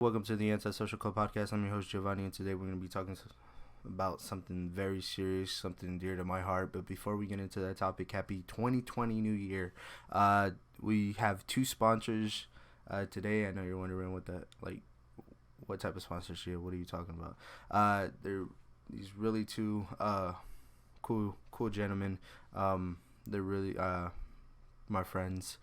Welcome to the Antisocial Club Podcast. I'm your host Giovanni, and today we're going to be talking about something very serious, something dear to my heart. But before we get into that topic, happy 2020 New Year. We have two sponsors today. I know you're wondering what type of sponsorship. What are you talking about? They're these really two cool gentlemen. They're really my friends.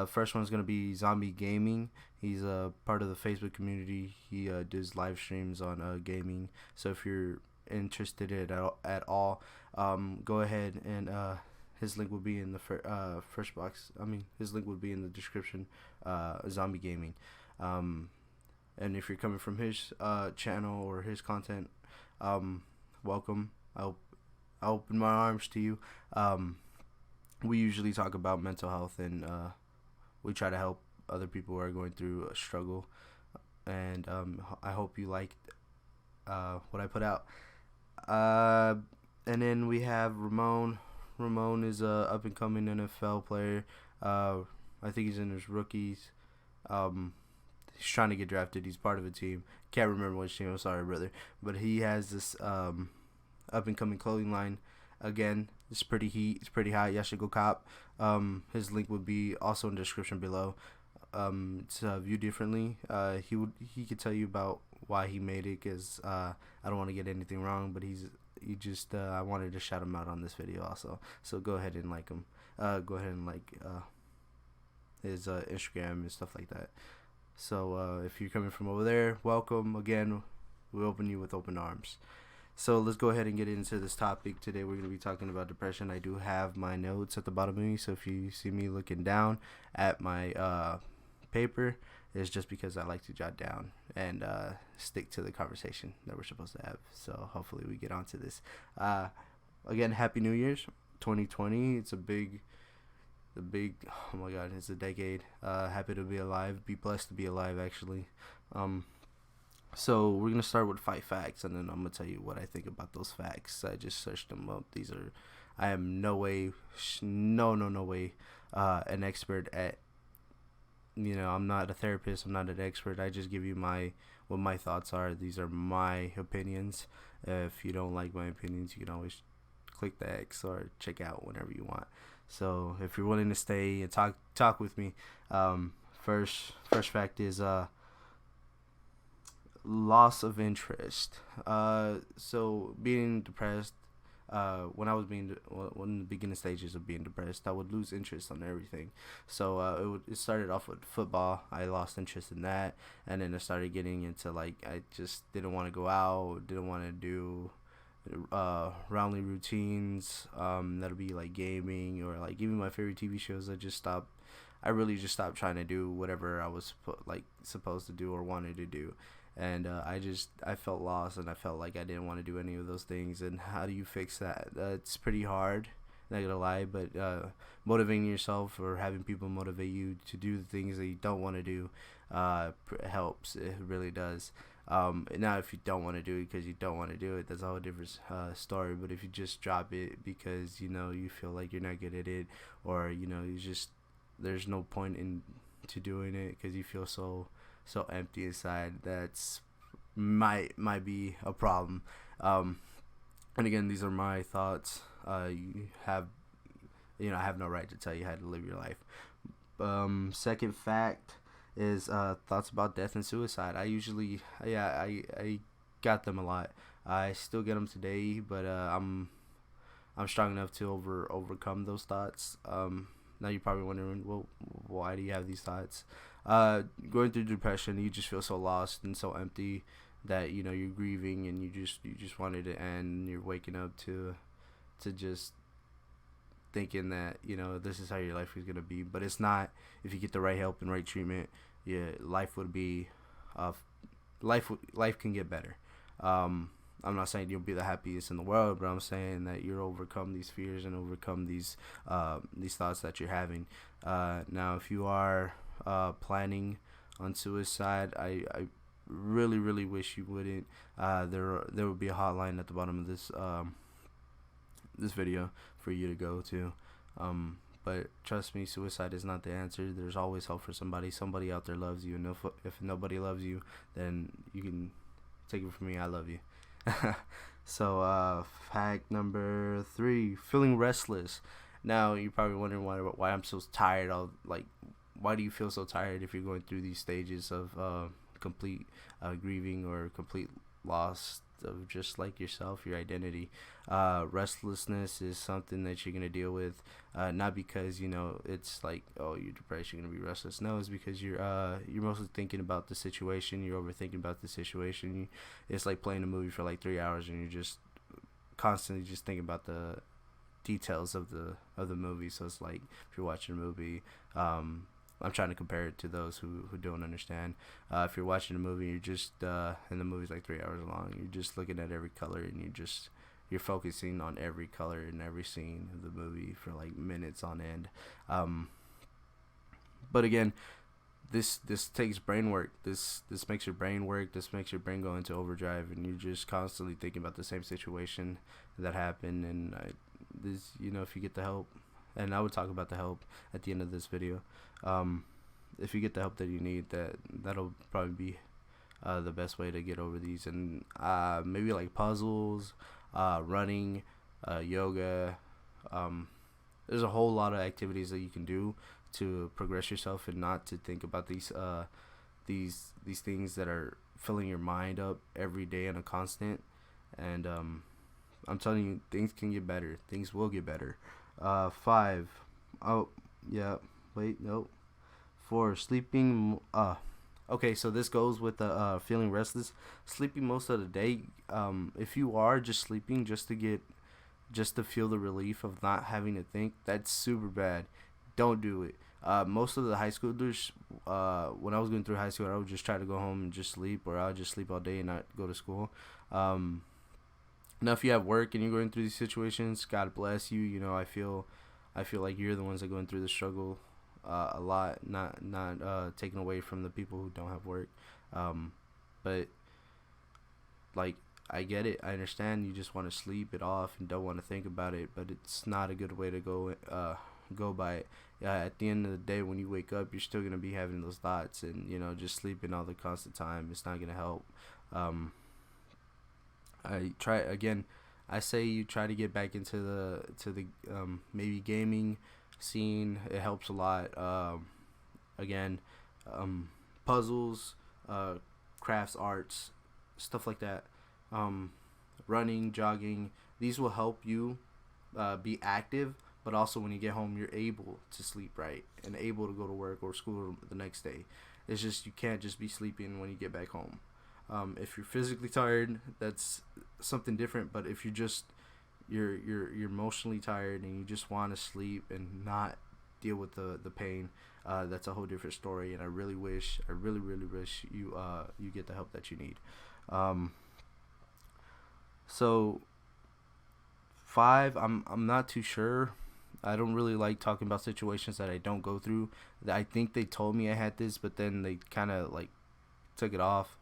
First one's gonna be Zombie Gaming. He's a part of the Facebook community. He does live streams on gaming. So if you're interested in it at all, go ahead and his link will be in the first box. His link will be in the description. Zombie Gaming. And if you're coming from his channel or his content, welcome. I'll open my arms to you. We usually talk about mental health and we try to help other people who are going through a struggle, and I hope you liked what I put out. And then we have Ramon. Ramon is a up and coming NFL player. I think he's in his rookies. He's trying to get drafted. He's part of a team. Can't remember which team. I'm sorry, brother. But he has this up and coming clothing line. Again, it's pretty hot. Y'all should go cop. His link would be also in the description below. It's viewed differently. He could tell you about why he made it, because I don't want to get anything wrong, but I wanted to shout him out on this video also. So go ahead and like him. Go ahead and like his Instagram and stuff like that. So if you're coming from over there, welcome again. We open you with open arms. So let's go ahead and get into this topic. Today we're going to be talking about depression. I do have my notes at the bottom of me, so if you see me looking down at my paper, it's just because I like to jot down and stick to the conversation that we're supposed to have. So hopefully we get onto this. Again, Happy New Year's 2020. It's oh my God, it's a decade. Happy to be alive. Be blessed to be alive, actually. So we're gonna start with 5 facts, and then I'm gonna tell you what I think about those facts. I just searched them up. I am no way an expert at. I'm not a therapist. I'm not an expert. I just give you what my thoughts are. These are my opinions. If you don't like my opinions, you can always click the X or check out whenever you want. So if you're willing to stay and talk with me, first fact is loss of interest. So being depressed, when in the beginning stages of being depressed, I would lose interest on everything. So it started off with football. I lost interest in that, and then I started getting into I just didn't want to go out, didn't want to do roundly routines. That'll be like gaming or like even my favorite TV shows. I really just stopped trying to do whatever I was supposed to do or wanted to do. And I felt lost, and I felt like I didn't want to do any of those things. And how do you fix that? It's pretty hard, not gonna lie, but motivating yourself or having people motivate you to do the things that you don't want to do helps. It really does. Now, if you don't want to do it because you don't want to do it, that's a whole different story. But if you just drop it because you feel like you're not good at it, or there's no point in to doing it because you feel so empty inside, that's might be a problem. And again, these are my thoughts. I have no right to tell you how to live your life. Second fact is thoughts about death and suicide. I got them a lot. I still get them today, but I'm strong enough to overcome those thoughts. Now you're probably wondering, well, why do you have these thoughts? Going through depression, you just feel so lost and so empty that you're grieving, and you just want it to end. You're waking up to just thinking that this is how your life is gonna be, but it's not. If you get the right help and right treatment, life would be life can get better. I'm not saying you'll be the happiest in the world, but I'm saying that you'll overcome these fears and overcome these thoughts that you're having. Now, if you are planning on suicide, I really wish you wouldn't. There will be a hotline at the bottom of this video for you to go to. but trust me, suicide is not the answer. There's always hope for somebody. Somebody out there loves you, and if nobody loves you, then you can take it from me. I love you. So, fact number 3: feeling restless. Now you're probably wondering why I'm so tired. Why do you feel so tired if you're going through these stages of complete grieving or complete loss of just like yourself, your identity? Restlessness is something that you're gonna deal with, not because it's like, oh, you're depressed, you're gonna be restless. No, it's because you're mostly thinking about the situation. You're overthinking about the situation. It's like playing a movie for like 3 hours, and you're just constantly just thinking about the details of the movie. So it's like if you're watching a movie, I'm trying to compare it to those who don't understand. If you're watching a movie, you're just and the movie's like 3 hours long, you're just looking at every color, and you're focusing on every color in every scene of the movie for like minutes on end. But again, this takes brain work. This makes your brain work. This makes your brain go into overdrive, and you're just constantly thinking about the same situation that happened. And if you get the help, and I would talk about the help at the end of this video. If you get the help that you need, that'll probably be the best way to get over these. And maybe like puzzles, running, yoga. There's a whole lot of activities that you can do to progress yourself and not to think about these things that are filling your mind up every day on a constant. And I'm telling you, things can get better. Things will get better. 5. Oh, yeah. Wait, nope. 4. Sleeping. Okay, so this goes with the feeling restless. Sleeping most of the day. If you are just sleeping just to feel the relief of not having to think, that's super bad. Don't do it. Most of the high schoolers, when I was going through high school, I would just try to go home and just sleep, or I would just sleep all day and not go to school. Now, if you have work and you're going through these situations, God bless you. I feel like you're the ones that are going through the struggle a lot, not taken away from the people who don't have work. But like, I get it. I understand you just want to sleep it off and don't want to think about it, but it's not a good way to go by it. At the end of the day, when you wake up, you're still gonna be having those thoughts, and just sleeping all the constant time, it's not gonna help. I say you try to get back into the maybe gaming scene. It helps a lot. Puzzles, crafts, arts, stuff like that. Running, jogging, these will help you be active, but also when you get home, you're able to sleep right and able to go to work or school the next day. It's just you can't just be sleeping when you get back home. If you're physically tired, that's something different. But if you're emotionally tired and you just want to sleep and not deal with the pain, that's a whole different story. And I really wish you get the help that you need. So 5, I'm not too sure. I don't really like talking about situations that I don't go through. I think they told me I had this, but then they kind of like took it off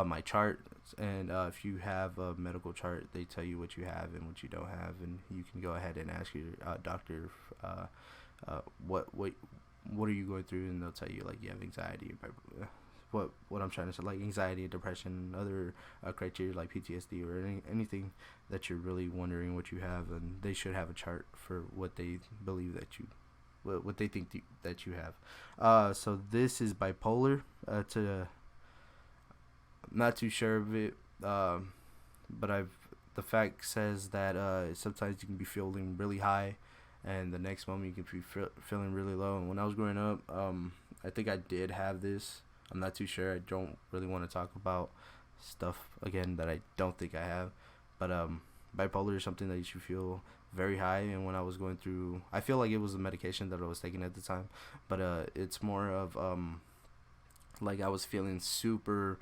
my chart. And if you have a medical chart, they tell you what you have and what you don't have, and you can go ahead and ask your doctor what are you going through, and they'll tell you like you have anxiety or what I'm trying to say, like anxiety, depression, other criteria like PTSD or anything that you're really wondering what you have, and they should have a chart for what they believe that what they think that you have. So this is bipolar. I'm not too sure of it, but the fact says that sometimes you can be feeling really high, and the next moment you can be feeling really low. And when I was growing up, I think I did have this. I'm not too sure. I don't really want to talk about stuff again that I don't think I have. But bipolar is something that you should feel very high. And when I was going through, I feel like it was a medication that I was taking at the time. But it's more of like I was feeling super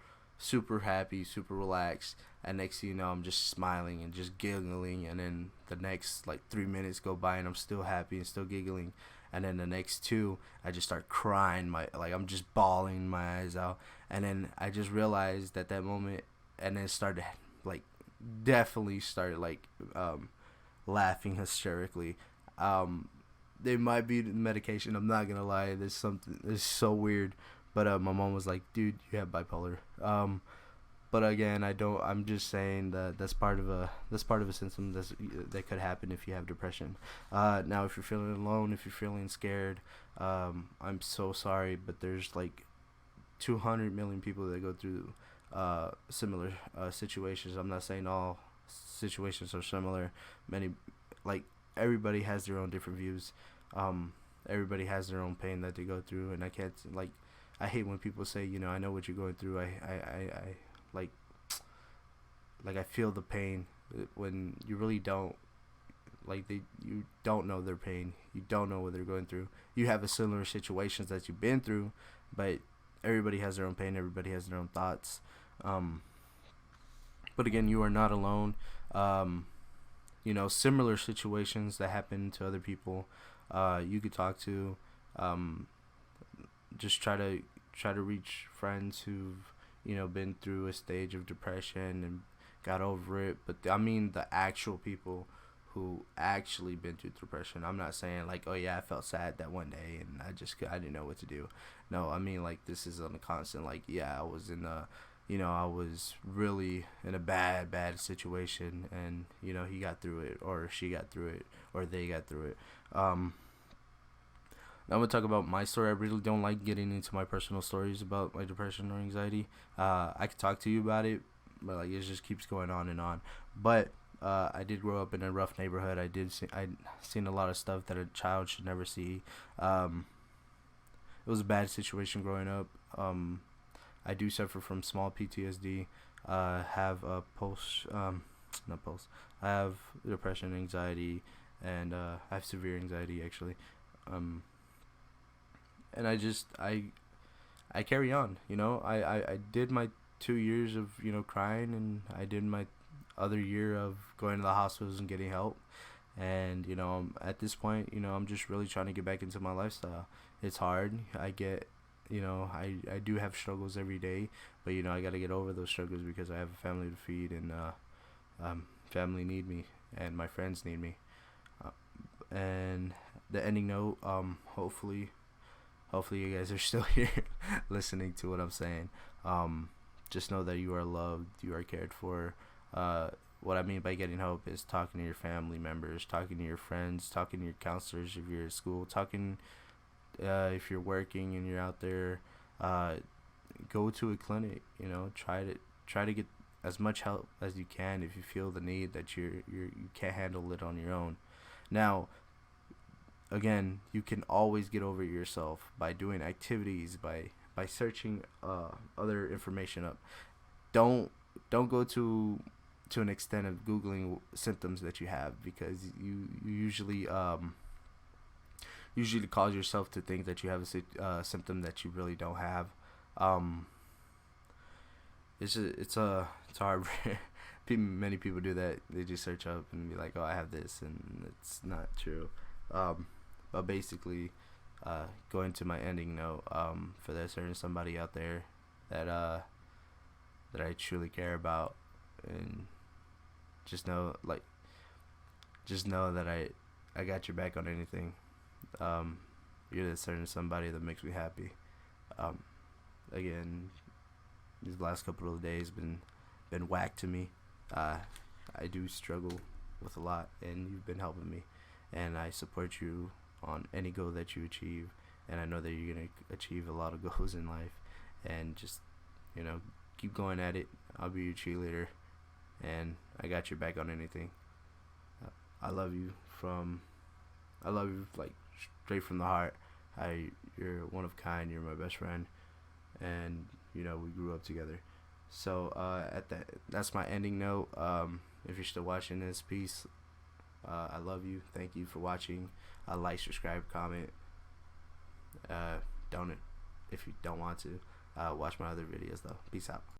happy, super relaxed. And next thing you know, I'm just smiling and just giggling. And then the next like 3 minutes go by and I'm still happy and still giggling. And then the next 2, I just start crying. I'm just bawling my eyes out. And then I just realized at that moment, and then definitely started laughing hysterically. they might be the medication. I'm not gonna lie. There's something. It's so weird. But my mom was like, "Dude, you have bipolar." But again, I don't. I'm just saying that that's part of a symptom that could happen if you have depression. Now, if you're feeling alone, if you're feeling scared, I'm so sorry, but there's like 200 million people that go through similar situations. I'm not saying all situations are similar. Many, like, everybody has their own different views. Everybody has their own pain that they go through, and I can't, like, I hate when people say, I know what you're going through. I like like I feel the pain when you really don't. Like, you don't know their pain. You don't know what they're going through. You have a similar situations that you've been through, but everybody has their own pain. Everybody has their own thoughts. But again, you are not alone. Similar situations that happen to other people, you could talk to. Just try to reach friends who've been through a stage of depression and got over it. But I mean the actual people who actually been through depression. I'm not saying like, oh yeah, I felt sad that one day and I didn't know what to do. No, I mean, like, this is on a constant, like, yeah, I was in a I was really in a bad situation, and he got through it, or she got through it, or they got through it. Now I'm gonna talk about my story. I really don't like getting into my personal stories about my depression or anxiety. I could talk to you about it, but like, it just keeps going on and on. But I did grow up in a rough neighborhood. I seen a lot of stuff that a child should never see. It was a bad situation growing up. I do suffer from small PTSD. Have not post. I have depression, anxiety, and I have severe anxiety actually. And I carry on. I did my 2 years of crying, and I did my other year of going to the hospitals and getting help. And at this point, I'm just really trying to get back into my lifestyle. It's hard. I get, I do have struggles every day, but I got to get over those struggles because I have a family to feed, and family need me, and my friends need me. And the ending note, hopefully you guys are still here listening to what I'm saying. Just know that you are loved, you are cared for. What I mean by getting help is talking to your family members, talking to your friends, talking to your counselors if you're at school, talking if you're working and you're out there. Go to a clinic. Try to get as much help as you can if you feel the need that you can't handle it on your own. Now, again, you can always get over it yourself by doing activities, by searching other information up. Don't go to an extent of Googling symptoms that you have, because you usually cause yourself to think that you have a symptom that you really don't have. It's hard. Many people do that. They just search up and be like, oh, I have this, and it's not true. But basically, going to my ending note, for there's certain somebody out there that I truly care about, and just know that I got your back on anything. You're that certain somebody that makes me happy. Again, these last couple of days been whack to me. I do struggle with a lot, and you've been helping me, and I support you on any goal that you achieve, and I know that you're gonna achieve a lot of goals in life, and just keep going at it. I'll be your cheerleader, and I got your back on anything. I love you like straight from the heart. You're one of a kind. You're my best friend, and we grew up together. So that's my ending note. If you're still watching this, peace. I love you. Thank you for watching. Like, subscribe, comment. Don't if you don't want to. Watch my other videos though. Peace out.